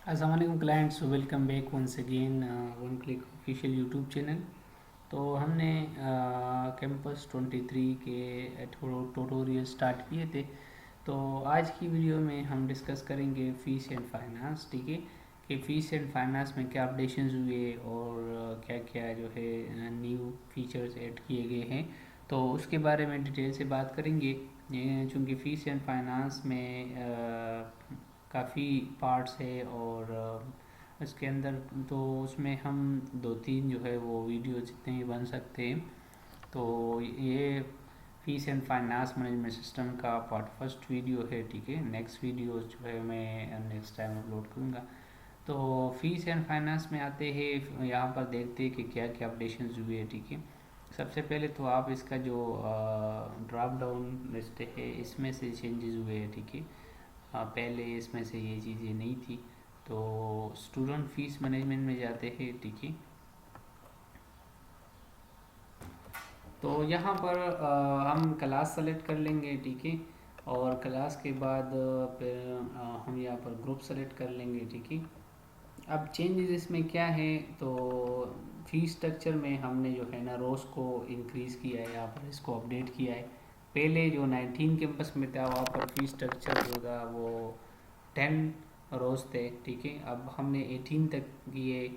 अस्सलाम clients, welcome back once again one click official YouTube channel. तो हमने campus 23 के ट्यूटोरियल स्टार्ट किए थे। तो आज की वीडियो में हम डिस्कस करेंगे फ़ीस एंड फाइनेंस। ठीक है कि फ़ीस एंड फाइनेंस में क्या अपडेशंस हुए और क्या क्या जो है न्यू फीचर्स ऐड किए गए हैं। तो उसके बारे में डिटेल से बात करेंगे। चूँकि फ़ीस एंड फाइनेंस में काफ़ी पार्ट्स है और इसके अंदर तो उसमें हम दो तीन जो है वो वीडियो जितने भी बन सकते हैं। तो ये fees and finance management system का पार्ट फर्स्ट वीडियो है। ठीक है, नेक्स्ट वीडियो जो है मैं नेक्स्ट टाइम अपलोड करूँगा। तो फीस एंड फाइनेंस में आते हैं, यहाँ पर देखते हैं कि क्या क्या अपडेशन हुए हैं। ठीक है, सबसे पहले तो आप इसका जो ड्रॉप डाउन लिस्ट है इसमें से चेंजेस हुए हैं। ठीक है, पहले इसमें से ये चीज़ें नहीं थी। तो स्टूडेंट फीस मैनेजमेंट में जाते हैं। ठीक है, तो यहाँ पर हम क्लास सेलेक्ट कर लेंगे। ठीक है, और क्लास के बाद फिर हम यहाँ पर ग्रुप सेलेक्ट कर लेंगे। ठीक है, अब चेंजेस इसमें क्या है तो फीस स्ट्रक्चर में हमने जो है ना रोज़ को इंक्रीज़ किया है, यहाँ पर इसको अपडेट किया है। पहले जो 19 कैंपस में था वहाँ पर फीस स्ट्रक्चर जो था वो 10 रोज़ थे। ठीक है, अब हमने 18 तक किए।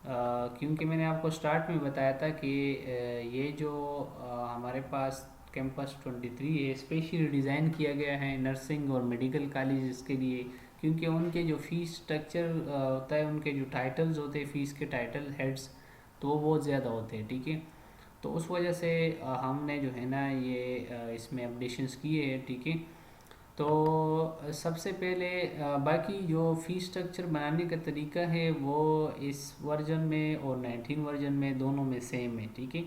क्योंकि मैंने आपको स्टार्ट में बताया था कि ये जो हमारे पास कैंपस 23 है स्पेशली डिज़ाइन किया गया है नर्सिंग और मेडिकल कॉलेज के लिए। क्योंकि उनके जो फीस स्ट्रक्चर होता है, उनके जो टाइटल्स होते हैं फीस के टाइटल हेड्स, तो वो बहुत ज़्यादा होते हैं। ठीक है, तो उस वजह से हमने जो है ना ये इसमें अपडेशंस किए हैं। ठीक है, तो सबसे पहले बाकी जो फ़ी स्ट्रक्चर बनाने का तरीका है वो इस वर्जन में और 19 वर्जन में दोनों में सेम है। ठीक है,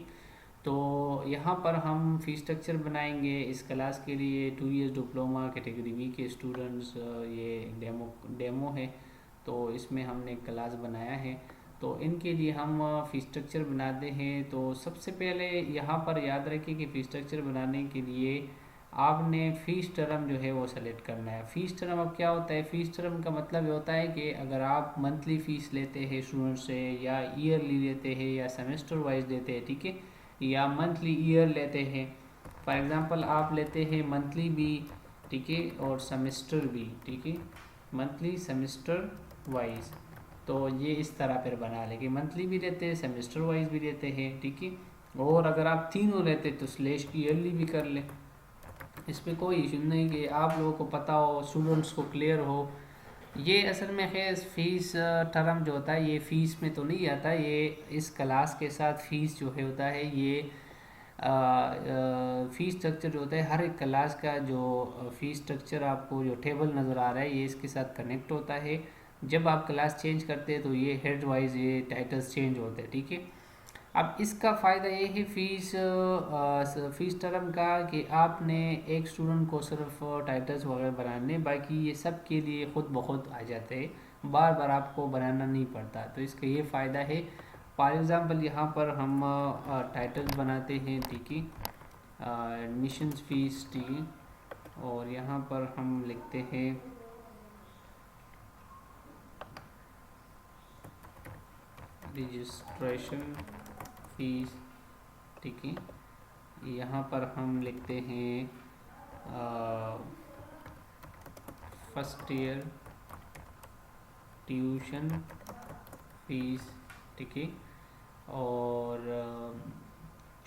तो यहाँ पर हम फ़ी स्ट्रक्चर बनाएंगे इस क्लास के लिए 2 इयर्स डिप्लोमा कैटेगरी बी के स्टूडेंट्स। ये डेमो डेमो है, तो इसमें हमने क्लास बनाया है। तो इनके लिए हम फ़ी स्ट्रक्चर बनाते हैं। तो सबसे पहले यहाँ पर याद रखिए कि फ़ी स्ट्रक्चर बनाने के लिए आपने फ़ीस टर्म जो है वो सेलेक्ट करना है। फ़ीस टर्म अब क्या होता है, फ़ीस टर्म का मतलब ये होता है कि अगर आप मंथली फ़ीस लेते हैं स्टूडेंट से, या ईयरली लेते हैं, या सेमेस्टर वाइज लेते हैं। ठीक है, या मंथली ईयर लेते हैं। फॉर एग्ज़ाम्पल आप लेते हैं मंथली भी, ठीक है, और सेमेस्टर भी। ठीक है, मंथली सेमेस्टर वाइज, तो ये इस तरह फिर बना लेंगे, मंथली भी लेते हैं सेमेस्टर वाइज भी लेते हैं। ठीक है, और अगर आप तीनों लेते तो स्लेश ईयरली भी कर लें, इसमें कोई इशू नहीं। कि आप लोगों को पता हो, स्टूडेंट्स को क्लियर हो। ये असल में है फीस टर्म जो होता है ये फ़ीस में तो नहीं आता, ये इस क्लास के साथ फ़ीस जो है होता है ये फ़ीस स्ट्रक्चर जो होता है हर एक क्लास का जो फ़ीस स्ट्रक्चर आपको जो टेबल नज़र आ रहा है ये इसके साथ कनेक्ट होता है। जब आप क्लास चेंज करते हैं तो ये हेड वाइज ये टाइटल्स चेंज होते हैं। ठीक है, अब इसका फ़ायदा ये है फ़ीस टर्म का कि आपने एक स्टूडेंट को सिर्फ टाइटल्स वगैरह बनाने, बाकी ये सब के लिए ख़ुद ब खुद आ जाते हैं, बार बार आपको बनाना नहीं पड़ता। तो इसका ये फ़ायदा है। फॉर एग्ज़ाम्पल यहाँ पर हम टाइटल्स बनाते हैं। ठीक है, एडमिशन फ़ीस। ठीक है, और यहाँ पर हम लिखते हैं रजिस्ट्रेशन फ़ीस। ठीक है, यहाँ पर हम लिखते हैं फर्स्ट ईयर ट्यूशन फीस। ठीक है, और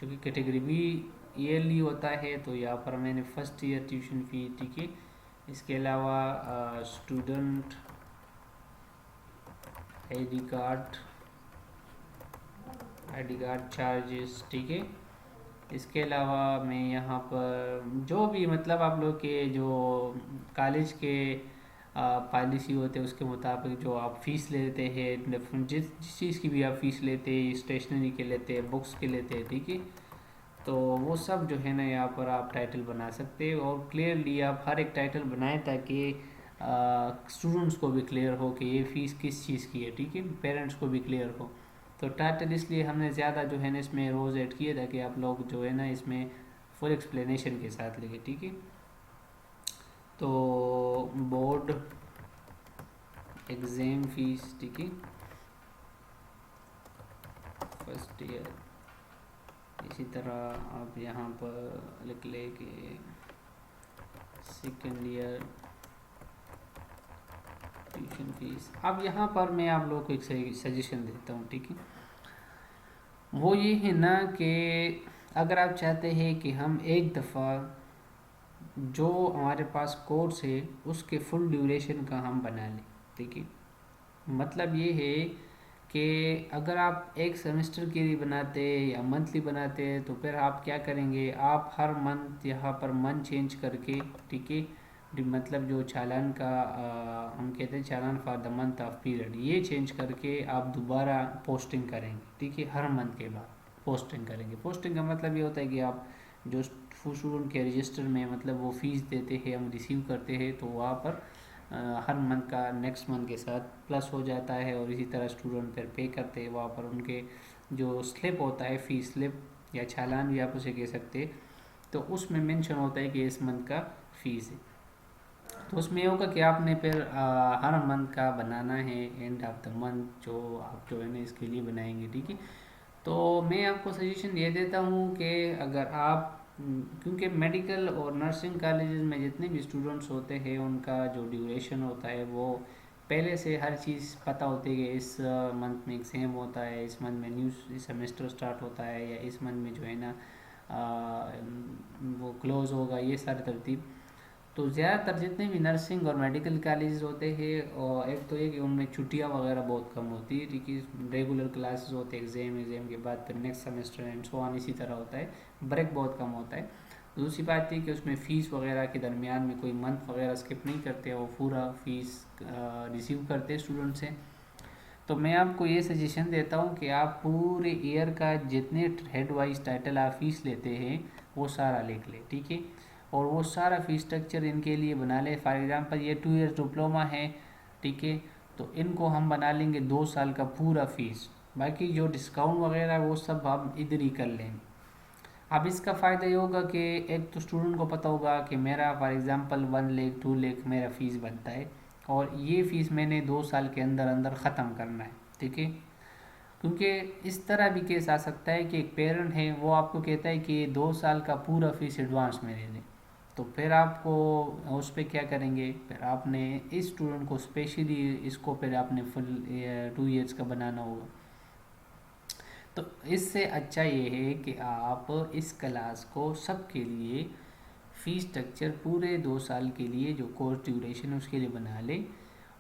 चूँकि कैटेगरी बी ईयरली होता है तो यहाँ पर मैंने फर्स्ट ईयर ट्यूशन फ़ी। ठीक है, इसके अलावा student I D card charges. ठीक है, इसके अलावा मैं यहाँ पर जो भी मतलब आप लोग के जो कॉलेज के पॉलिसी होते हैं उसके मुताबिक जो आप फ़ीस लेते हैं, जिस चीज़ की भी आप फ़ीस लेते हैं, स्टेशनरी के लेते हैं, बुक्स के लेते हैं। ठीक है, तो वो सब जो है ना यहाँ पर आप टाइटल बना सकते हैं और क्लियरली आप हर एक टाइटल बनाएं ताकि स्टूडेंट्स को भी क्लियर हो कि ये फ़ीस किस चीज़ की है। ठीक है, पेरेंट्स को भी क्लियर हो। तो टाइटल इसलिए हमने ज़्यादा जो है ना इसमें रोज़ ऐड किए ताकि आप लोग जो है ना इसमें फुल एक्सप्लेनेशन के साथ लिखे। ठीक है, तो बोर्ड एग्ज़ाम फीस, ठीक है, फर्स्ट ईयर। इसी तरह आप यहाँ पर लिख ले कि सेकेंड ईयर ट्यूशन फीस। अब यहाँ पर मैं आप लोगों को एक सजेशन देता हूँ, ठीक है। वो ये है ना कि अगर आप चाहते हैं कि हम एक दफ़ा जो हमारे पास कोर्स है उसके फुल ड्यूरेशन का हम बना लें, ठीक है। मतलब ये है कि अगर आप एक सेमेस्टर के लिए बनाते हैं या मंथली बनाते हैं तो फिर आप क्या करेंगे, आप हर मंथ यहाँ पर मंथ चेंज करके, ठीक है, मतलब जो चालान का हम कहते हैं चालान for the month of period, ये चेंज करके आप दोबारा पोस्टिंग करेंगे, ठीक है। हर मंथ के बाद पोस्टिंग करेंगे। पोस्टिंग का मतलब ये होता है कि आप जो स्टूडेंट के रजिस्टर में मतलब वो फीस देते हैं, हम रिसीव करते हैं, तो वहाँ पर हर मंथ का नेक्स्ट मंथ के साथ प्लस हो जाता है। और इसी तरह स्टूडेंट फिर पे करते हैं, वहाँ पर उनके जो स्लिप होता है, फ़ीस स्लिप या चालान भी आप उसे कह सकते हैं, तो उसमें मेंशन होता है कि इस मंथ का फ़ीस है। तो उसमें ये होगा कि आपने फिर हर मंथ का बनाना है, एंड ऑफ द मंथ जो आप जो है ना इसके लिए बनाएंगे, ठीक है। तो मैं आपको सजेशन ये देता हूँ कि अगर आप क्योंकि मेडिकल और नर्सिंग कॉलेजेस में जितने भी स्टूडेंट्स होते हैं उनका जो ड्यूरेशन होता है वो पहले से हर चीज़ पता होती है कि इस मंथ में एग्ज़ाम होता है, इस मंथ में न्यू सेमेस्टर स्टार्ट होता है, या इस मंथ में जो है ना वो क्लोज़ होगा, ये सारी तरतीब। तो ज़्यादातर जितने भी नर्सिंग और मेडिकल कॉलेज होते हैं, और एक तो ये कि उनमें छुट्टियां वगैरह बहुत कम होती है, ठीक है। रेगुलर क्लासेस होते हैं, एग्ज़ाम के बाद फिर next semester and so on, इसी तरह होता है, ब्रेक बहुत कम होता है। दूसरी बात ये कि उसमें फ़ीस वगैरह के दरमियान में कोई मंथ वगैरह स्किप नहीं करते, वो पूरा फ़ीस रिसीव करते हैं स्टूडेंट से। तो मैं आपको ये सजेशन देता हूँ कि आप पूरे ईयर का जितने हेड वाइज टाइटल आप फीस लेते हैं वो सारा लिख लें, ठीक है। और वो सारा फीस स्ट्रक्चर इनके लिए बना लें। फॉर एग्जांपल ये 2 ईयर्स डिप्लोमा है, ठीक है, तो इनको हम बना लेंगे 2 साल का पूरा फीस। बाकी जो डिस्काउंट वगैरह है वो सब हम इधर ही कर लेंगे। अब इसका फ़ायदा ये होगा कि एक तो स्टूडेंट को पता होगा कि मेरा फॉर एग्ज़ाम्पल 1 लाख 2 लाख मेरा फ़ीस बनता है, और ये फ़ीस मैंने 2 साल के अंदर अंदर ख़त्म करना है, ठीक है। क्योंकि इस तरह भी केस आ सकता है कि एक पेरेंट है वो आपको कहता है कि 2 साल का पूरा फीस एडवांस में दे दें, तो फिर आपको उस पर क्या करेंगे, फिर आपने इस स्टूडेंट को स्पेशली इसको फिर आपने फुल 2 ईयर्स का बनाना होगा। तो इससे अच्छा ये है कि आप इस क्लास को सबके लिए फ़ीस स्ट्रक्चर पूरे 2 साल के लिए जो कोर्स ड्यूरेशन है उसके लिए बना लें।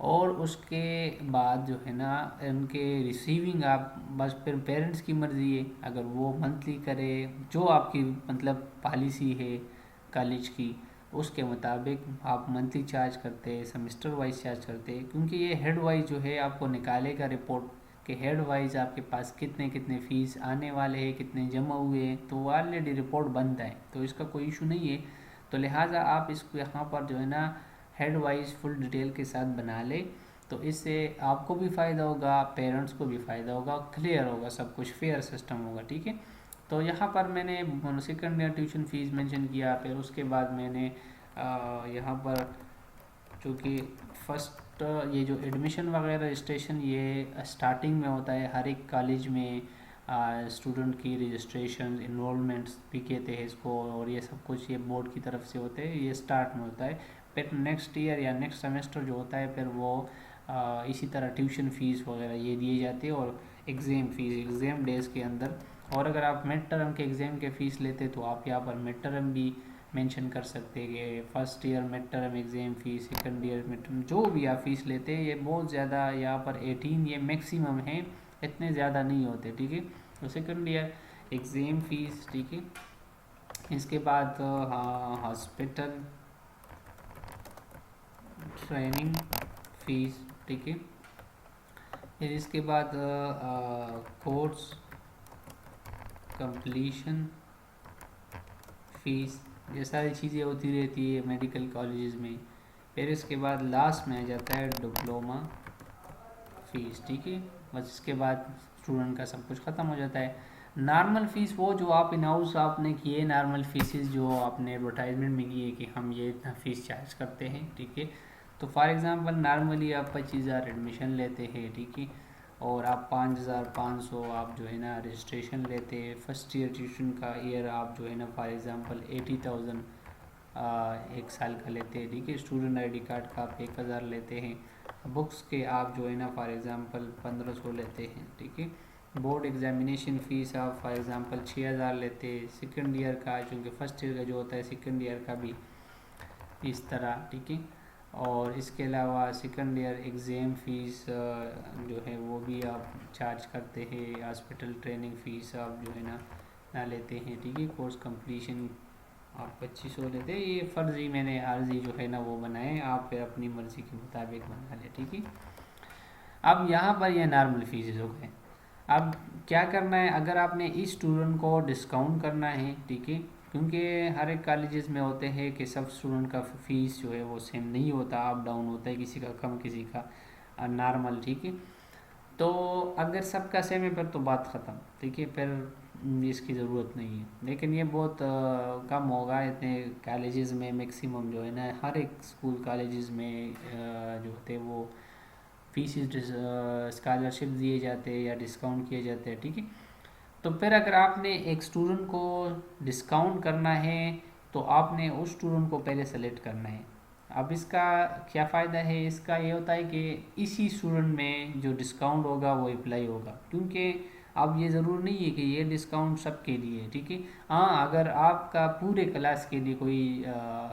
और उसके बाद जो है ना उनके रिसीविंग आप बस फिर पेरेंट्स की मर्ज़ी है, अगर वो मंथली करे जो आपकी मतलब पॉलिसी है कॉलेज की, उसके मुताबिक आप मंथली चार्ज करते हैं, सेमेस्टर वाइज चार्ज करते हैं। क्योंकि ये हेड वाइज जो है आपको निकालेगा रिपोर्ट कि हेड वाइज आपके पास कितने कितने फ़ीस आने वाले हैं, कितने जमा हुए हैं, तो ऑलरेडी रिपोर्ट बनता है, तो इसका कोई इशू नहीं है। तो लिहाजा आप इसको यहाँ पर जो है ना हेड वाइज फुल डिटेल के साथ बना ले, तो इससे आपको भी फ़ायदा होगा, पेरेंट्स को भी फ़ायदा होगा, क्लियर होगा, सब कुछ फेयर सिस्टम होगा, ठीक है। तो यहाँ पर मैंने second year tuition fees mention किया, फिर उसके बाद मैंने यहाँ पर चूँकि फर्स्ट ये जो एडमिशन वगैरह रजिस्ट्रेशन ये स्टार्टिंग में होता है हर एक कॉलेज में, स्टूडेंट की रजिस्ट्रेशन इनरोलमेंट्स भी कहते हैं इसको, और ये सब कुछ ये बोर्ड की तरफ से होते हैं, ये स्टार्ट में होता है। फिर नेक्स्ट ईयर या नेक्स्ट सेमेस्टर जो होता है फिर वो इसी तरह ट्यूशन फ़ीस वगैरह ये दिए जाते हैं, और एग्ज़ाम फ़ीस एग्ज़ाम डेज़ के अंदर। और अगर आप मिड टर्म के एग्ज़ाम के फ़ीस लेते तो आप यहाँ पर मिड टर्म भी मेंशन कर सकते हैं कि first year mid term exam fees, second year mid term जो भी आप फ़ीस लेते हैं, ये बहुत ज़्यादा यहाँ पर 18 ये मैक्सिमम है, इतने ज़्यादा नहीं होते, ठीक है। तो सेकंड ईयर एग्ज़ाम फ़ीस, ठीक है। इसके बाद हॉस्पिटल ट्रेनिंग फ़ीस, ठीक है। फिर इसके बाद कोर्स कंप्लीशन फ़ीस, ये सारी चीज़ें होती रहती है मेडिकल कॉलेजेस में। फिर इसके बाद लास्ट में आ जाता है डिप्लोमा फ़ीस, ठीक है। बस इसके बाद स्टूडेंट का सब कुछ ख़त्म हो जाता है। नॉर्मल फ़ीस वो जो आप इन हाउस आपने किए, नॉर्मल फ़ीसेस जो आपने एडवर्टाइजमेंट में किए कि हम ये इतना फ़ीस चार्ज करते हैं, ठीक है, तो फॉर एग्ज़ाम्पल नॉर्मली आप 25,000 एडमिशन लेते हैं, ठीक है, और आप 5,500 आप जो है ना रजिस्ट्रेशन लेते हैं। फर्स्ट ईयर ट्यूशन का ईयर आप जो है ना फॉर एग्ज़ाम्पल 80,000 एक साल का लेते हैं, ठीक है। स्टूडेंट आईडी कार्ड का आप 1,000 लेते हैं। बुक्स के आप जो है ना फॉर एग्ज़ाम्पल 1,500 लेते हैं, ठीक है। बोर्ड एग्जामिनेशन फ़ीस आप फॉर एग्ज़ाम्पल 6,000 लेते हैं। सेकेंड ईयर का, चूँकि फर्स्ट ईयर का जो होता है सेकेंड ईयर का भी इस तरह, ठीक है। और इसके अलावा सेकेंड ईयर एग्ज़ाम फ़ीस जो है वो भी आप चार्ज करते हैं। हॉस्पिटल ट्रेनिंग फ़ीस आप जो है ना लेते हैं, ठीक है। कोर्स कंप्लीशन आप 2500 लेते हैं। ये फ़र्ज़ी मैंने आर्जी जो है ना वो बनाए, आप फिर अपनी मर्ज़ी के मुताबिक बना लें, ठीक है। अब यहाँ पर ये नॉर्मल फीस हो गए। अब क्या करना है, अगर आपने इस स्टूडेंट को डिस्काउंट करना है, ठीक है, क्योंकि हर एक कॉलेजेस में होते हैं कि सब स्टूडेंट का फ़ीस जो है वो सेम नहीं होता, अप डाउन होता है, किसी का कम किसी का नॉर्मल, ठीक है। तो अगर सबका सेम है फिर तो बात ख़त्म, ठीक है, फिर इसकी ज़रूरत नहीं है। लेकिन ये बहुत कम होगा इतने कॉलेजेस में। मैक्सिमम जो है ना हर एक स्कूल कॉलेजेस में जो होते हैं वो फीसिस स्कॉलरशिप दिए जाते हैं या डिस्काउंट किए जाते हैं, ठीक है। तो फिर अगर आपने एक स्टूडेंट को डिस्काउंट करना है तो आपने उस स्टूडेंट को पहले सेलेक्ट करना है। अब इसका क्या फ़ायदा है, इसका ये होता है कि इसी स्टूडेंट में जो डिस्काउंट होगा वो अप्लाई होगा, क्योंकि अब ये ज़रूर नहीं है कि ये डिस्काउंट सबके लिए है, ठीक है। हाँ, अगर आपका पूरे क्लास के लिए कोई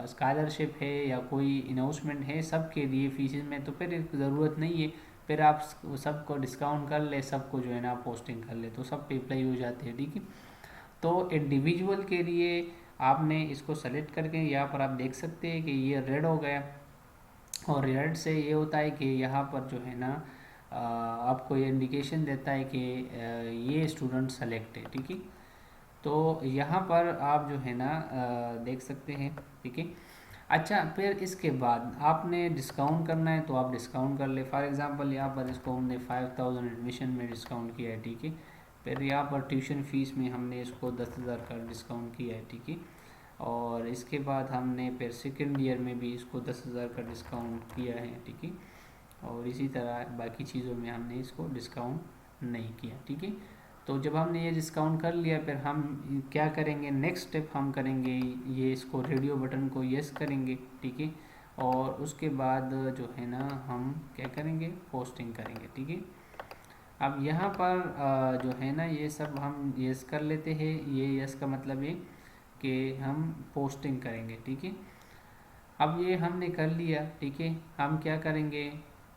स्कॉलरशिप है या कोई अनाउंसमेंट है सबके लिए फीसिस में, तो फिर ज़रूरत नहीं है, फिर आप सबको डिस्काउंट कर ले, सबको जो है ना पोस्टिंग कर ले, तो सब पे अप्लाई हो जाते हैं, ठीक है। तो इंडिविजुअल के लिए आपने इसको सेलेक्ट करके यहाँ पर आप देख सकते हैं कि ये रेड हो गया, और रेड से ये होता है कि यहाँ पर जो है ना आपको ये इंडिकेशन देता है कि ये स्टूडेंट सेलेक्ट है, ठीक है। तो यहाँ पर आप जो है ना देख सकते हैं, ठीक है। अच्छा, फिर इसके बाद आपने डिस्काउंट करना है तो आप डिस्काउंट कर ले। फॉर एग्जांपल यहाँ पर इसको हमने 5,000 एडमिशन में डिस्काउंट किया है, ठीक है। फिर यहाँ पर ट्यूशन फ़ीस में हमने इसको 10,000 का डिस्काउंट किया है, ठीक है। और इसके बाद हमने फिर सेकेंड ईयर में भी इसको 10,000 का डिस्काउंट किया है, ठीक है। और इसी तरह बाकी चीज़ों में हमने इसको डिस्काउंट नहीं किया, ठीक है। तो जब हमने ये डिस्काउंट कर लिया फिर हम क्या करेंगे, नेक्स्ट स्टेप हम करेंगे ये इसको रेडियो बटन को यस करेंगे, ठीक है। और उसके बाद जो है ना हम क्या करेंगे, पोस्टिंग करेंगे, ठीक है। अब यहाँ पर जो है ना ये सब हम यस कर लेते हैं। ये यस का मतलब ये कि हम पोस्टिंग करेंगे, ठीक है। अब ये हमने कर लिया, ठीक है। हम क्या करेंगे,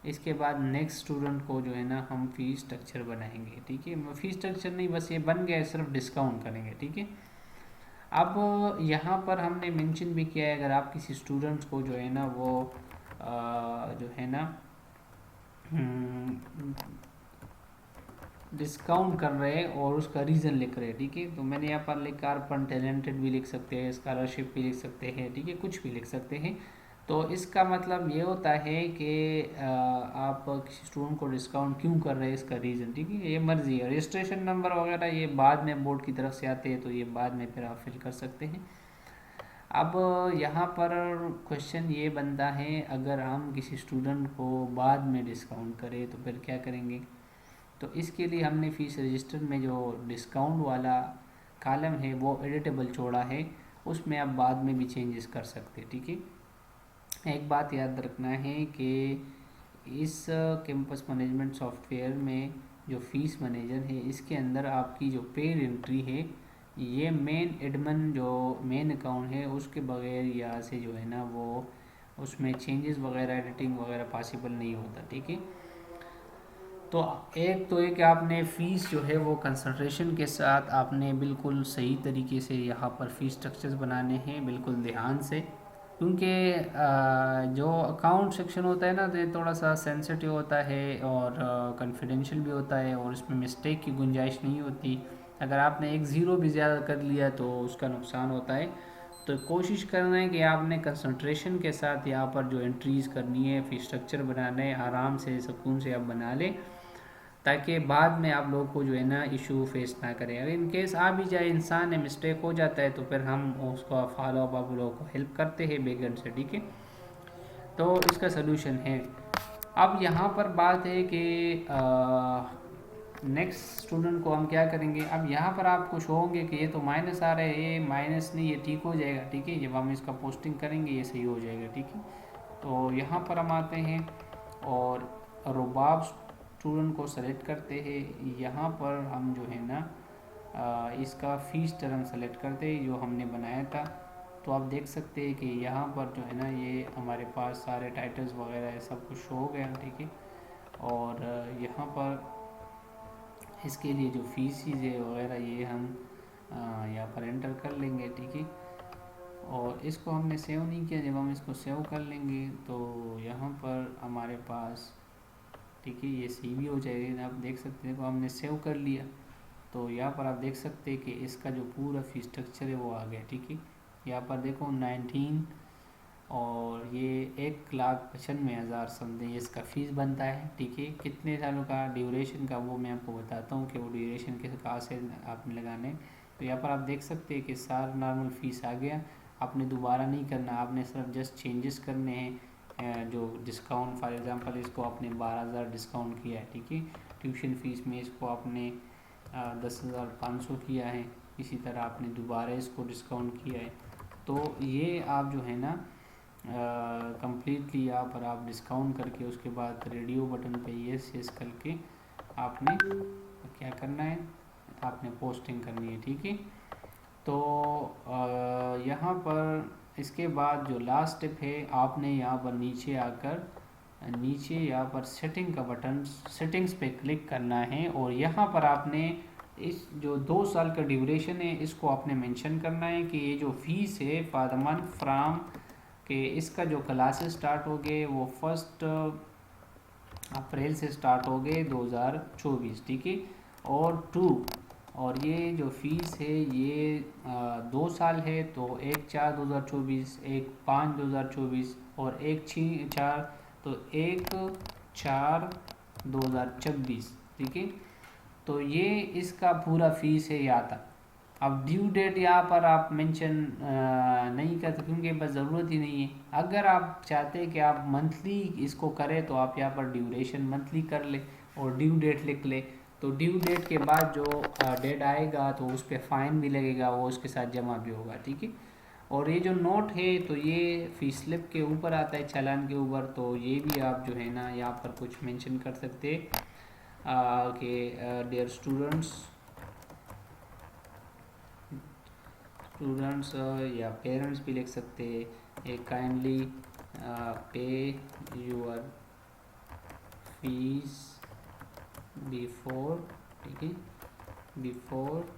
इसके बाद नेक्स्ट स्टूडेंट को जो है ना हम फ़ीस स्ट्रक्चर बनाएंगे, ठीक है। फ़ीस स्ट्रक्चर नहीं, बस ये बन गया, सिर्फ डिस्काउंट करेंगे, ठीक है। अब यहाँ पर हमने मेंशन भी किया है, अगर आप किसी स्टूडेंट्स को जो है ना वो जो है ना डिस्काउंट कर रहे हैं और उसका रीज़न लिख रहे हैं, ठीक है। तो मैंने यहाँ पर लिखा अर्पण टैलेंटेड भी लिख सकते हैं, स्कॉलरशिप भी लिख सकते हैं, ठीक है, कुछ भी लिख सकते हैं। तो इसका मतलब ये होता है कि आप किसी स्टूडेंट को डिस्काउंट क्यों कर रहे हैं, इसका रीज़न, ठीक है, ये मर्ज़ी है। रजिस्ट्रेशन नंबर वगैरह ये बाद में बोर्ड की तरफ से आते हैं, तो ये बाद में फिर आप फिल कर सकते हैं। अब यहाँ पर क्वेश्चन ये बनता है, अगर हम किसी स्टूडेंट को बाद में डिस्काउंट करें तो फिर क्या करेंगे। तो इसके लिए हमने फ़ीस रजिस्टर में जो डिस्काउंट वाला कॉलम है वो एडिटेबल छोड़ा है, उसमें आप बाद में भी चेंजेस कर सकते हैं, ठीक है। एक बात याद रखना है कि इस कैंपस मैनेजमेंट सॉफ्टवेयर में जो फ़ीस मैनेजर है इसके अंदर आपकी जो पेड एंट्री है, ये मेन एडमिन जो मेन अकाउंट है उसके बगैर यहाँ से जो है ना वो उसमें चेंजेस वगैरह एडिटिंग वगैरह पॉसिबल नहीं होता, ठीक है। तो एक तो एक आपने फ़ीस जो है वो कंसंट्रेशन के साथ आपने बिल्कुल सही तरीके से यहाँ पर फ़ीस स्ट्रक्चर्स बनाने हैं, बिल्कुल ध्यान से, क्योंकि जो अकाउंट सेक्शन होता है ना तो ये थोड़ा सा सेंसिटिव होता है और कॉन्फिडेंशियल भी होता है, और इसमें मिस्टेक की गुंजाइश नहीं होती। अगर आपने एक ज़ीरो भी ज़्यादा कर लिया तो उसका नुकसान होता है। तो कोशिश करना है कि आपने कंसंट्रेशन के साथ यहाँ पर जो एंट्रीज़ करनी है, फ़ीस स्ट्रक्चर बनाना है, आराम से सुकून से आप बना लें, ताकि बाद में आप लोग को जो है ना इशू फेस ना करें। अगर इन केस आ भी जाए, इंसान है, मिस्टेक हो जाता है, तो फिर हम उसको फॉलो अप आप लोगों को हेल्प करते हैं बैकएंड से, ठीक है। तो इसका सलूशन है। अब यहाँ पर बात है कि नेक्स्ट स्टूडेंट को हम क्या करेंगे। अब यहाँ पर आपको शो होंगे कि ये तो माइनस आ रहा है, ये माइनस नहीं, ये ठीक हो जाएगा, ठीक है। जब हम इसका पोस्टिंग करेंगे ये सही हो जाएगा, ठीक है। तो यहाँ पर हम आते हैं और रुबाब स्टूडेंट को सेलेक्ट करते हैं। यहाँ पर हम जो है ना इसका फीस टर्म सेलेक्ट करते हैं जो हमने बनाया था। तो आप देख सकते हैं कि यहाँ पर जो है ना ये हमारे पास सारे टाइटल्स वगैरह सब कुछ शो हो गया, ठीक है। और यहाँ पर इसके लिए जो फीसिस है वगैरह ये हम यहाँ पर एंटर कर लेंगे, ठीक है। और इसको हमने सेव नहीं किया, जब हम इसको सेव कर लेंगे तो यहाँ पर हमारे पास, ठीक है, ये सी भी हो जाएगा। आप देख सकते हैं, हमने सेव कर लिया। तो यहाँ पर आप देख सकते हैं कि इसका जो पूरा फीस स्ट्रक्चर है वो आ गया, ठीक है। यहाँ पर देखो 19 और ये 1,95,000 समथिंग इसका फ़ीस बनता है, ठीक है। कितने सालों का ड्यूरेशन का वो मैं आपको बताता हूँ कि वो ड्यूरेशन किस कहाँ से आपने लगाने। तो यहाँ पर आप देख सकते हैं कि सारा नॉर्मल फ़ीस आ गया। आपने दोबारा नहीं करना, आपने सिर्फ जस्ट चेंजेस करने हैं। जो डिस्काउंट फॉर एग्जांपल इसको आपने 12,000 डिस्काउंट किया है, ठीक है। ट्यूशन फ़ीस में इसको आपने 10,500 किया है, इसी तरह आपने दोबारा इसको डिस्काउंट किया है। तो ये आप जो है ना कम्प्लीटली यहाँ पर आप डिस्काउंट करके उसके बाद रेडियो बटन पे यस करके आपने क्या करना है, आपने पोस्टिंग करनी है, ठीक है। तो यहाँ पर इसके बाद जो लास्ट स्टेप है, आपने यहाँ पर नीचे आकर नीचे यहाँ पर सेटिंग का बटन सेटिंग्स पे क्लिक करना है और यहाँ पर आपने इस जो 2 साल का ड्यूरेशन है इसको आपने मेंशन करना है कि ये जो फीस है फॉर द मंथ फ्राम कि इसका जो क्लासेस स्टार्ट हो गए वो 1 अप्रैल से स्टार्ट हो गए 2024, ठीक है। और ये जो फीस है ये 2 साल है, तो 1/4/2024, 1/5/2024 और 1/6/4, तो 1/4/2026, ठीक है। तो ये इसका पूरा फीस है यहाँ तक। अब ड्यू डेट यहाँ पर आप मेंशन नहीं करते क्योंकि बस ज़रूरत ही नहीं है। अगर आप चाहते हैं कि आप मंथली इसको करें तो आप यहाँ पर ड्यूरेशन मंथली कर ले और ड्यू डेट लिख ले। तो ड्यू डेट के बाद जो डेट आएगा तो उस पर फ़ाइन भी लगेगा, वो उसके साथ जमा भी होगा, ठीक है। और ये जो नोट है तो ये फीस स्लिप के ऊपर आता है, चालान के ऊपर। तो ये भी आप जो है ना यहाँ पर कुछ मेंशन कर सकते हैं कि डियर स्टूडेंट्स या पेरेंट्स भी लिख सकते हैं, काइंडली पे योर फीस बिफोर, ठीक है, before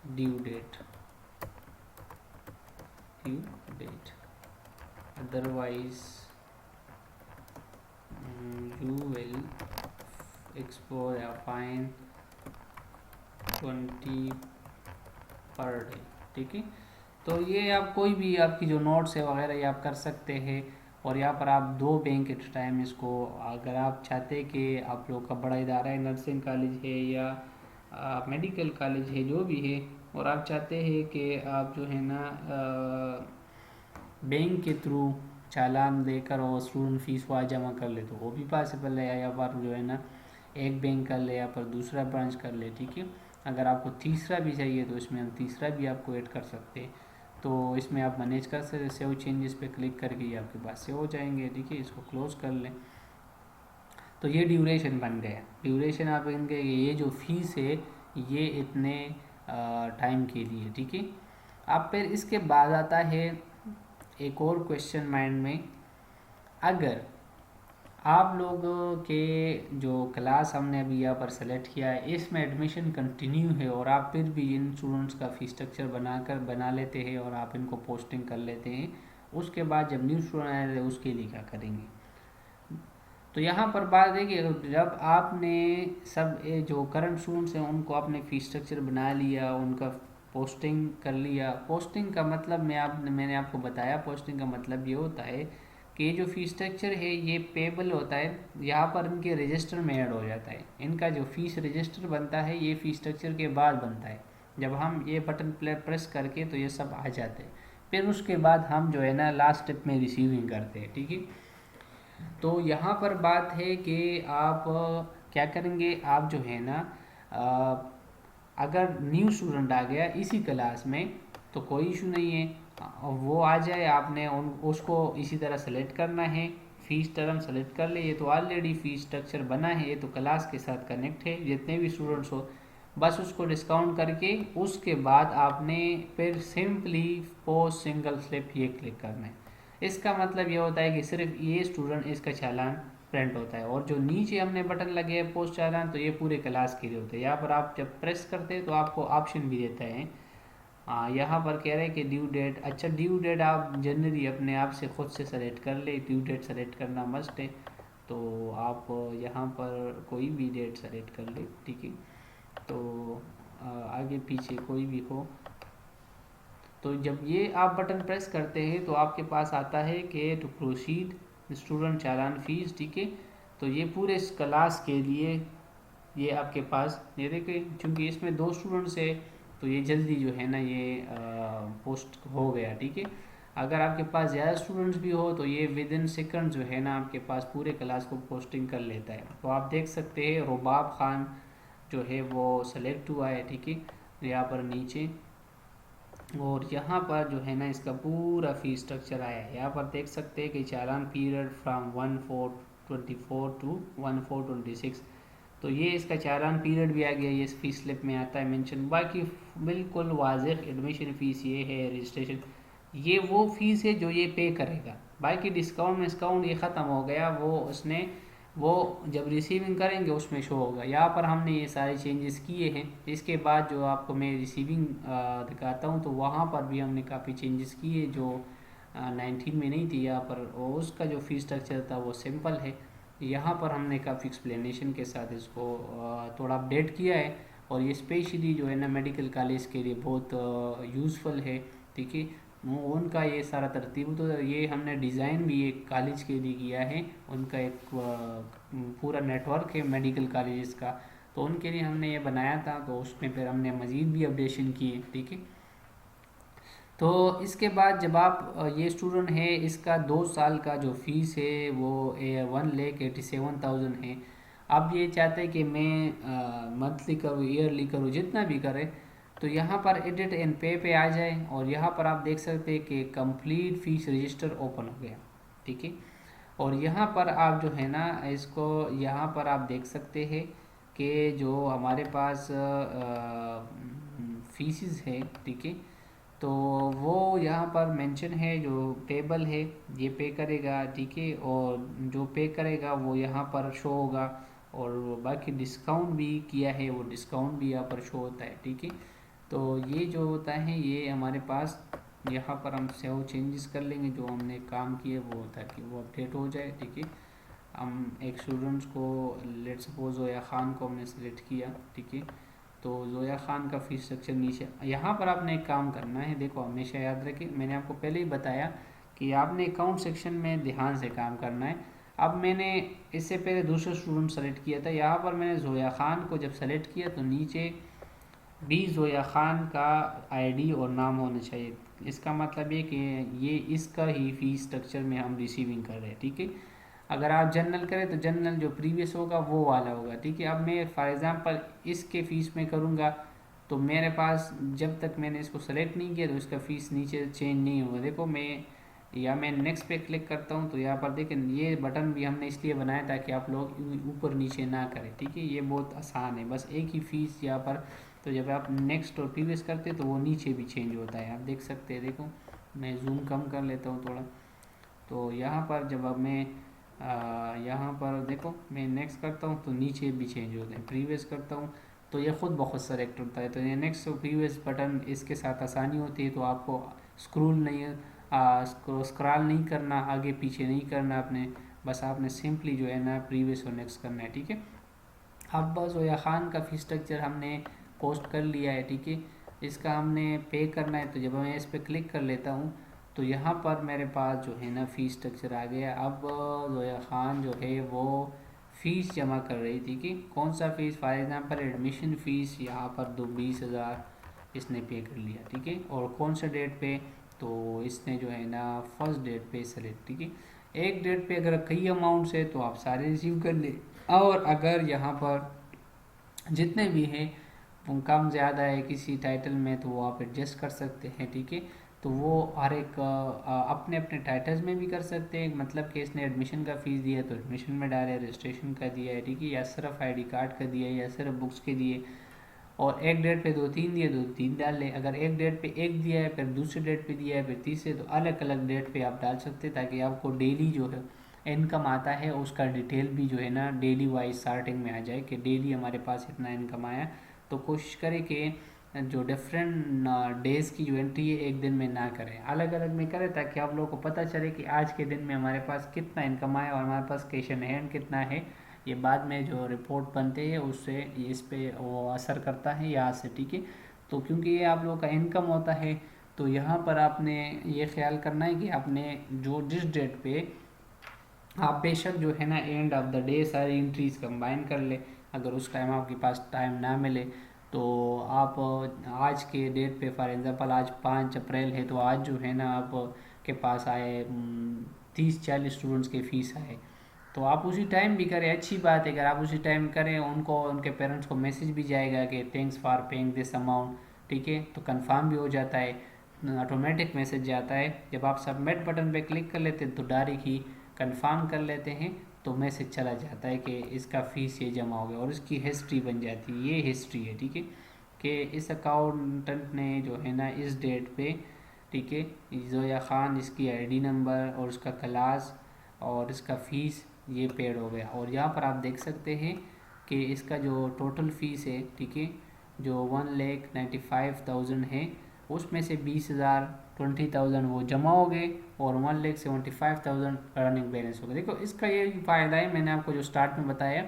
due date otherwise you will expose a fine 20 per day, ठीक है। तो ये आप कोई भी आपकी जो नोट्स है वगैरह ये आप कर सकते हैं। और यहाँ पर आप 2 बैंक एट टाइम इसको, अगर आप चाहते हैं कि आप लोग का बड़ा इदारा है, नर्सिंग कॉलेज है या मेडिकल कॉलेज है, जो भी है, और आप चाहते हैं कि आप जो है ना बैंक के थ्रू चालान देकर और स्टूडेंट फीस वहाँ जमा कर ले, तो वो भी पॉसिबल है। या पर जो है ना एक बैंक कर ले या पर दूसरा ब्रांच कर ले, ठीक है। अगर आपको तीसरा भी चाहिए तो इसमें हम तीसरा भी आपको ऐड कर सकते हैं। तो इसमें आप मैनेज कर सकते हैं, सेव चेंजेस पे क्लिक करके ये आपके पास सेव हो जाएंगे, ठीक है। इसको क्लोज कर लें। तो ये ड्यूरेशन बन गया। ड्यूरेशन आप इनके ये जो फीस है ये इतने टाइम के लिए, ठीक है। अब फिर इसके बाद आता है एक और क्वेश्चन माइंड में, अगर आप लोगों के जो क्लास हमने अभी यहाँ पर सेलेक्ट किया है इसमें एडमिशन कंटिन्यू है और आप फिर भी इन स्टूडेंट्स का फीस स्ट्रक्चर बना लेते हैं और आप इनको पोस्टिंग कर लेते हैं, उसके बाद जब न्यू स्टूडेंट आए उसके लिए क्या करेंगे। तो यहाँ पर बात है कि जब आपने सब जो करंट स्टूडेंट्स हैं उनको आपने फीस स्ट्रक्चर बना लिया, उनका पोस्टिंग कर लिया। पोस्टिंग का मतलब मैंने आपको बताया, पोस्टिंग का मतलब ये होता है कि ये जो फीस स्ट्रक्चर है ये पेबल होता है, यहाँ पर इनके रजिस्टर में ऐड हो जाता है। इनका जो फीस रजिस्टर बनता है ये फीस स्ट्रक्चर के बाद बनता है। जब हम ये बटन प्रेस करके तो ये सब आ जाते हैं। फिर उसके बाद हम जो है ना लास्ट स्टेप में रिसीविंग करते हैं, ठीक है। तो यहाँ पर बात है कि आप क्या करेंगे, आप जो है ना अगर न्यू स्टूडेंट आ गया इसी क्लास में तो कोई इशू नहीं है, वो आ जाए, आपने उसको इसी तरह सेलेक्ट करना है, फीस टर्म सेलेक्ट कर ले, ये तो ऑलरेडी फीस स्ट्रक्चर बना है, ये तो क्लास के साथ कनेक्ट है, जितने भी स्टूडेंट्स हो बस उसको डिस्काउंट करके उसके बाद आपने फिर सिंपली पोस्ट सिंगल स्लिप ये क्लिक करना है। इसका मतलब ये होता है कि सिर्फ ये स्टूडेंट इसका चालान प्रिंट होता है, और जो नीचे हमने बटन लगे हैं पोस्ट चालान तो ये पूरे क्लास के लिए होते हैं। यहाँ पर आप जब प्रेस करते हैं तो आपको ऑप्शन भी देता है। हाँ, यहाँ पर कह रहे हैं कि ड्यू डेट, अच्छा ड्यू डेट आप जनरली अपने आप से खुद से सेलेक्ट कर ले, ड्यू डेट सेलेक्ट करना मस्ट है, तो आप यहाँ पर कोई भी डेट सेलेक्ट कर ले, ठीक है। तो आगे पीछे कोई भी हो, तो जब ये आप बटन प्रेस करते हैं तो आपके पास आता है कि to proceed student challan fees, ठीक है। तो ये पूरे इस क्लास के लिए ये आपके पास ये देखिए, चूँकि इसमें 2 स्टूडेंट्स है तो ये जल्दी जो है ना ये पोस्ट हो गया, ठीक है। अगर आपके पास ज़्यादा स्टूडेंट्स भी हो तो ये विद इन सेकंड जो है ना आपके पास पूरे क्लास को पोस्टिंग कर लेता है। तो आप देख सकते हैं रुबाब खान जो है वो सेलेक्ट हुआ है, ठीक है, यहाँ पर नीचे, और यहाँ पर जो है ना इसका पूरा फीस स्ट्रक्चर आया है। यहाँ पर देख सकते हैं कि चालान पीरियड फ्राम 1/4/24 टू 1/4/26, तो ये इसका चालान पीरियड भी आ गया, ये इस फीस स्लिप में आता है मेंशन। बाकी बिल्कुल वाज़ेह एडमिशन फ़ीस ये है, रजिस्ट्रेशन ये वो फीस है जो ये पे करेगा। बाकी डिस्काउंट ये ख़त्म हो गया, वो उसने वो जब रिसीविंग करेंगे उसमें शो होगा। यहाँ पर हमने ये सारे चेंजेस किए हैं। इसके बाद जो आपको मैं रिसीविंग दिखाता हूँ तो वहाँ पर भी हमने काफ़ी चेंजेस किए जो 19 में नहीं थी यहाँ पर, और उसका जो फीस स्ट्रक्चर था वो सिंपल है। यहाँ पर हमने काफ़ी एक्सप्लेनेशन के साथ इसको थोड़ा अपडेट किया है, और ये स्पेशली जो है ना मेडिकल कॉलेज के लिए बहुत यूज़फुल है, ठीक है। उनका ये सारा तरतीब, तो ये हमने डिज़ाइन भी एक कॉलेज के लिए किया है, उनका एक पूरा नेटवर्क है मेडिकल कॉलेजेस का, तो उनके लिए हमने ये बनाया था, तो उसमें फिर हमने मज़ीद भी अपडेशन किए, ठीक है। तो इसके बाद जब आप ये स्टूडेंट है, इसका 2 साल का जो फीस है वो 1,87,000 है। अब ये चाहते हैं कि मैं मंथली करूँ, ईयरली करूँ, जितना भी करे, तो यहाँ पर एडिट एंड पे आ जाए, और यहाँ पर आप देख सकते हैं कि कंप्लीट फीस रजिस्टर ओपन हो गया, ठीक है। और यहाँ पर आप जो है ना इसको यहाँ पर आप देख सकते हैं कि जो हमारे पास फीसिस है, ठीक है, तो वो यहाँ पर मेंशन है, जो टेबल है ये पे करेगा, ठीक है, और जो पे करेगा वो यहाँ पर शो होगा, और बाकी डिस्काउंट भी किया है वो डिस्काउंट भी यहाँ पर शो होता है, ठीक है। तो ये जो होता है ये हमारे पास यहाँ पर हम सेव चेंजेस कर लेंगे, जो हमने काम किए वो ताकि वो अपडेट हो जाए, ठीक है। हम एक स्टूडेंट्स को लेट सपोज जोया ख़ान को हमने सेलेक्ट किया, ठीक है, तो जोया ख़ान का फीस स्ट्रक्चर नीचे। यहाँ पर आपने एक काम करना है, देखो हमेशा याद रखें, मैंने आपको पहले ही बताया कि आपने अकाउंट सेक्शन में ध्यान से काम करना है। अब मैंने इससे पहले दूसरा स्टूडेंट सेलेक्ट किया था, यहाँ पर मैंने जोया ख़ान को जब सेलेक्ट किया तो नीचे भी जोया ख़ान का आईडी और नाम होना चाहिए। इसका मतलब ये कि ये इसका ही फीस स्ट्रक्चर में हम रिसीविंग कर रहे हैं, ठीक है। अगर आप जनरल करें तो जनरल जो प्रीवियस होगा वो वाला होगा, ठीक है। अब मैं फॉर एग्ज़ाम्पल इसके फ़ीस में करूँगा तो मेरे पास जब तक मैंने इसको सेलेक्ट नहीं किया तो इसका फ़ीस नीचे चेंज नहीं होगा। देखो मैं नेक्स्ट पे क्लिक करता हूँ तो यहाँ पर देखें ये बटन भी हमने इसलिए बनाया ताकि आप लोग ऊपर नीचे ना करें, ठीक है। ये बहुत आसान है, बस एक ही फ़ीस यहाँ पर, तो जब आप नेक्स्ट और प्रीवियस करते तो वो नीचे भी चेंज होता है, आप देख सकते हैं। देखो मैं जूम कम कर लेता हूँ थोड़ा, तो यहाँ पर जब अब मैं यहाँ पर देखो मैं नेक्स्ट करता हूँ तो नीचे भी चेंज होते हैं, प्रीवियस करता हूँ तो ये खुद बहुत सेलेक्ट होता है। तो ये नेक्स्ट और प्रीवियस बटन इसके साथ आसानी होती है, तो आपको स्क्रॉल नहीं करना, आगे पीछे नहीं करना आपने, बस आपने सिंपली जो है ना प्रीवियस और नेक्स्ट करना है, ठीक है। अब बस जोया ख़ान का फीस स्ट्रक्चर हमने पोस्ट कर लिया है, ठीक है। इसका हमने पे करना है, तो जब मैं इस पर क्लिक कर लेता हूँ तो यहाँ पर मेरे पास जो है ना फ़ीस स्ट्रक्चर आ गया। अब जोया ख़ान जो है वो फ़ीस जमा कर रही थी कि कौन सा fees, for example admission fees यहाँ पर 20,000 इसने पे कर लिया, ठीक है। और कौन सा डेट पे, तो इसने जो है ना फर्स्ट डेट पे सेलेक्ट, ठीक है। एक डेट पे अगर कई अमाउंट्स है तो आप सारे रिसीव कर ले, और अगर यहाँ पर जितने भी हैं वो कम ज़्यादा है किसी टाइटल में तो वो आप एडजस्ट कर सकते हैं, ठीक है। तो वो हर एक अपने अपने टाइटल्स में भी कर सकते हैं, मतलब कि इसने एडमिशन का फ़ीस दिया तो एडमिशन में डाले, रजिस्ट्रेशन का दिया है, ठीक है, या सिर्फ आईडी कार्ड का दिया है या सिर्फ बुक्स के दिए, और एक डेट पे 2-3 दिए 2-3 डाल लें। अगर एक डेट पे एक दिया है फिर दूसरे डेट पे दिया है फिर तीसरे, तो अलग अलग डेट पे आप डाल सकते हैं, ताकि आपको डेली जो है इनकम आता है उसका डिटेल भी जो है ना डेली वाइज स्टार्टिंग में आ जाए कि डेली हमारे पास इतना इनकम आया। तो कोशिश करें कि जो डिफरेंट डेज़ की जो एंट्री है एक दिन में ना करें, अलग अलग में करें, ताकि आप लोगों को पता चले कि आज के दिन में हमारे पास कितना इनकम आया और हमारे पास कैश इन हैंड कितना है। ये बाद में जो रिपोर्ट बनते हैं उससे इस पे वो असर करता है यहाँ से, ठीक है। तो क्योंकि ये आप लोगों का इनकम होता है, तो यहाँ पर आपने ये ख्याल करना है कि आपने जो जिस डेट पे आप बेशक जो है ना एंड ऑफ द डे सारी एंट्रीज कंबाइन कर ले, अगर उस टाइम आपके पास टाइम ना मिले तो आप आज के डेट पे फॉर एग्ज़ाम्पल आज 5 अप्रैल है, तो आज जो है ना आप के पास आए 30-40 स्टूडेंट्स के फ़ीस आए, तो आप उसी टाइम भी करें, अच्छी बात है। अगर आप उसी टाइम करें उनको उनके पेरेंट्स को मैसेज भी जाएगा कि thanks for paying this amount, ठीक है, तो कंफर्म भी हो जाता है, ऑटोमेटिक मैसेज जाता है। जब आप सबमिट बटन पे क्लिक कर लेते हैं तो डायरेक्ट ही कंफर्म कर लेते हैं, तो मैसेज चला जाता है कि इसका फ़ीस ये जमा हो गया और इसकी हिस्ट्री बन जाती है, ये हिस्ट्री है, ठीक है, कि इस अकाउंटेंट ने जो है ना इस डेट पे, ठीक है, जोया ख़ान इसकी आईडी नंबर और उसका क्लास और इसका फ़ीस ये पेड हो गया। और यहाँ पर आप देख सकते हैं कि इसका जो टोटल फ़ीस है, ठीक है, जो 1,95,000 है, उसमें से 20,000 20,000 वो जमा हो गए और 1,75,000 रनिंग बैलेंस हो गए। देखो इसका ये फ़ायदा है, मैंने आपको जो स्टार्ट में बताया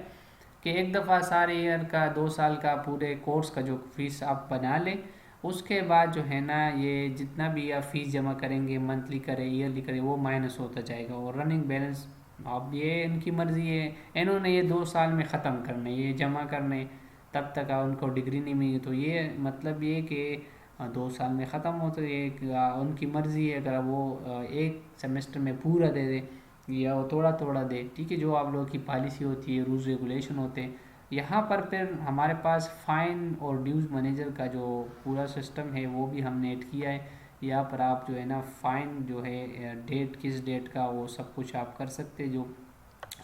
कि एक दफ़ा सारे ईयर का 2 साल का पूरे कोर्स का जो फीस आप बना लें, उसके बाद जो है ना ये जितना भी आप फीस जमा करेंगे, मंथली करें ईयरली करें, वो माइनस होता जाएगा। और रनिंग बैलेंस अब ये इनकी मर्ज़ी है, इन्होंने ये 2 साल में ख़त्म करने, ये जमा करने, तब तक उनको डिग्री नहीं मिली, तो ये मतलब ये कि 2 साल में ख़त्म हो, तो ये उनकी मर्ज़ी है, अगर वो एक सेमेस्टर में पूरा दे दे या वो थोड़ा थोड़ा दे, ठीक है, जो आप लोगों की पॉलिसी होती है, रूल्स रेगुलेशन होते हैं। यहाँ पर फिर हमारे पास फ़ाइन और ड्यूज़ मैनेजर का जो पूरा सिस्टम है वो भी हमने ऐड किया है। यहाँ पर आप जो है ना फ़ाइन जो है डेट किस डेट का वो सब कुछ आप कर सकते हैं, जो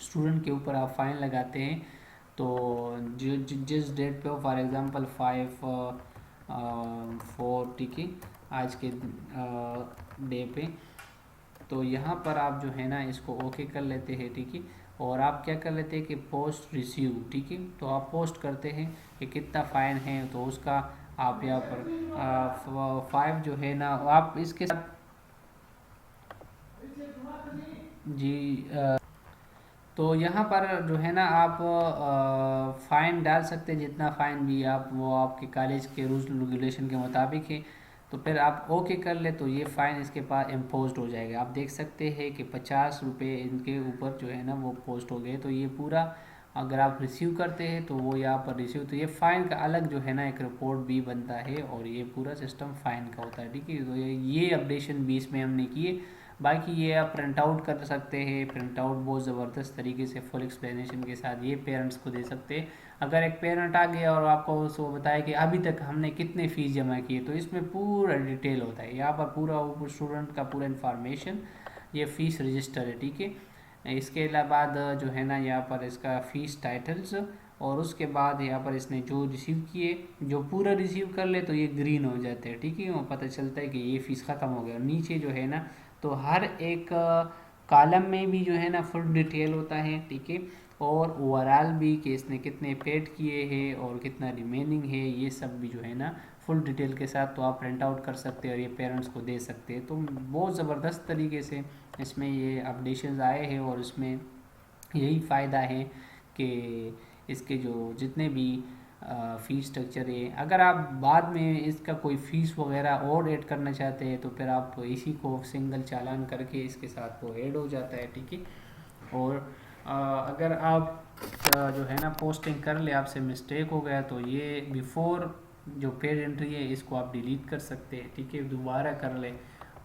स्टूडेंट के ऊपर आप फ़ाइन लगाते हैं, तो जो जिस डेट पे हो फॉर एग्ज़ाम्पल 5/4, ठीक है, आज के डे पे, तो यहाँ पर आप जो है ना इसको ओके कर लेते हैं, ठीक है। और आप क्या कर लेते हैं कि पोस्ट रिसीव, ठीक है, तो आप पोस्ट करते हैं कि कितना फ़ाइन है, तो उसका आप यहाँ पर 5 जो है ना आप इसके साथ जी तो यहाँ पर जो है ना आप फ़ाइन डाल सकते हैं, जितना फ़ाइन भी आप वो आपके कॉलेज के रूल्स रेगुलेशन के मुताबिक है। तो फिर आप ओके कर ले तो ये फ़ाइन इसके पास इम्पोज्ड हो जाएगा। आप देख सकते हैं कि 50 रुपये इनके ऊपर जो है ना वो पोस्ट हो गए। तो ये पूरा अगर आप रिसीव करते हैं तो वो यहाँ पर रिसीव, तो ये फ़ाइन का अलग जो है ना एक रिपोर्ट भी बनता है और ये पूरा सिस्टम फ़ाइन का होता है, ठीक है। तो ये अपडेशन 20 में हमने किए। बाकी ये आप प्रिंट आउट कर सकते हैं, प्रिंट आउट बहुत ज़बरदस्त तरीके से फुल एक्सप्लेनेशन के साथ ये पेरेंट्स को दे सकते हैं। अगर एक पेरेंट आ गया और आपको उसको बताया कि अभी तक हमने कितने फ़ीस जमा किए, तो इसमें पूरा डिटेल होता है, यहाँ पर पूरा स्टूडेंट का पूरा इन्फॉर्मेशन, ये फ़ीस रजिस्टर है, ठीक है। इसके बाद जो है ना यहाँ पर इसका फ़ीस टाइटल्स, और उसके बाद यहाँ पर इसने जो रिसीव किए, जो पूरा रिसीव कर ले तो ये ग्रीन हो जाते हैं, ठीक है, वो पता चलता है कि ये फ़ीस ख़त्म हो गया। नीचे जो है ना तो हर एक कॉलम में भी जो है ना फुल डिटेल होता है, ठीक है, और ओवरऑल भी कि इसने कितने पेड किए हैं और कितना रिमेनिंग है, ये सब भी जो है ना फुल डिटेल के साथ तो आप प्रिंट आउट कर सकते हैं और ये पेरेंट्स को दे सकते हैं। तो बहुत ज़बरदस्त तरीके से इसमें ये अपडेशंस आए हैं और इसमें यही फ़ायदा है कि इसके जो जितने भी फ़ीस स्ट्रक्चर है, अगर आप बाद में इसका कोई फ़ीस वगैरह और ऐड करना चाहते हैं तो फिर आप इसी को सिंगल चालान करके इसके साथ वो ऐड हो जाता है, ठीक है। और अगर आप जो है ना पोस्टिंग कर ले, आपसे मिस्टेक हो गया, तो ये बिफ़ोर जो पेड एंट्री है इसको आप डिलीट कर सकते हैं, ठीक है, दोबारा कर ले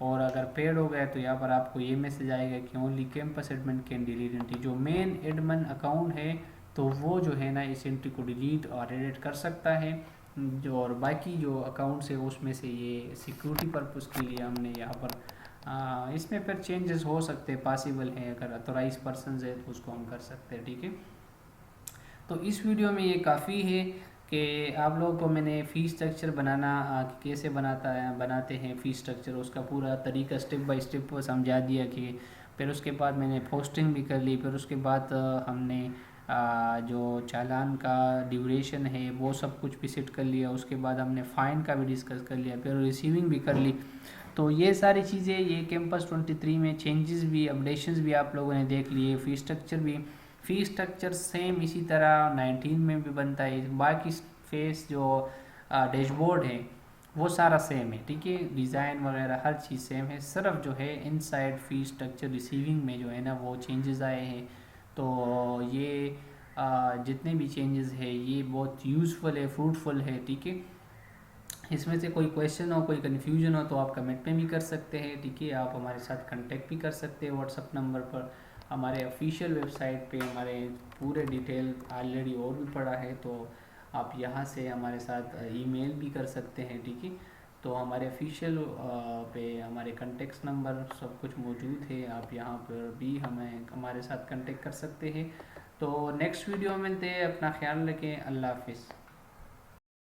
और अगर पेड हो गया तो यहाँ पर आपको ये मैसेज आएगा कि only campus admin can delete entry. जो मेन एडमिन अकाउंट है तो वो जो है ना इस एंट्री को डिलीट और एडिट कर सकता है। जो और बाकी जो अकाउंट्स है उसमें से ये सिक्योरिटी पर्पज़ के लिए हमने यहाँ पर इसमें फिर चेंजेस हो सकते हैं, पॉसिबल है, अगर अथोराइज पर्सन है तो उसको हम कर सकते हैं। ठीक है, तो इस वीडियो में ये काफ़ी है कि आप लोगों को मैंने फ़ी स्ट्रक्चर बनाना कैसे बनाते हैं फ़ी स्ट्रक्चर, उसका पूरा तरीका स्टेप बाय स्टेप समझा दिया। कि फिर उसके बाद मैंने पोस्टिंग भी कर ली, फिर उसके बाद हमने जो चालान का ड्यूरेशन है वो सब कुछ भी सेट कर लिया। उसके बाद हमने फ़ाइन का भी डिस्कस कर लिया, फिर रिसीविंग भी कर ली। तो ये सारी चीज़ें, ये कैंपस 23 में चेंजेस भी, अपडेशंस भी आप लोगों ने देख लिए। फ़ी स्ट्रक्चर सेम इसी तरह 19 में भी बनता है। बाकी फेस जो डैशबोर्ड है वो सारा सेम है। ठीक है, डिज़ाइन वगैरह हर चीज़ सेम है, सिर्फ जो है इनसाइड फ़ी स्ट्रक्चर रिसीविंग में जो है ना वो चेंजेस आए हैं। तो ये जितने भी चेंजेस है ये बहुत यूज़फुल है, फ्रूटफुल है। ठीक है, इसमें से कोई क्वेश्चन हो, कोई कन्फ्यूजन हो तो आप कमेंट में भी कर सकते हैं। ठीक है, आप हमारे साथ कांटेक्ट भी कर सकते हैं व्हाट्सअप नंबर पर। हमारे ऑफिशियल वेबसाइट पे हमारे पूरे डिटेल ऑलरेडी और भी पड़ा है, तो आप यहाँ से हमारे साथ ईमेल भी कर सकते हैं। ठीक है, तो हमारे ऑफिशियल पे हमारे कॉन्टेक्ट नंबर सब कुछ मौजूद है, आप यहाँ पर भी हमारे साथ कांटेक्ट कर सकते हैं। तो नेक्स्ट वीडियो में मिलते हैं, अपना ख्याल रखें, अल्लाह हाफिज़।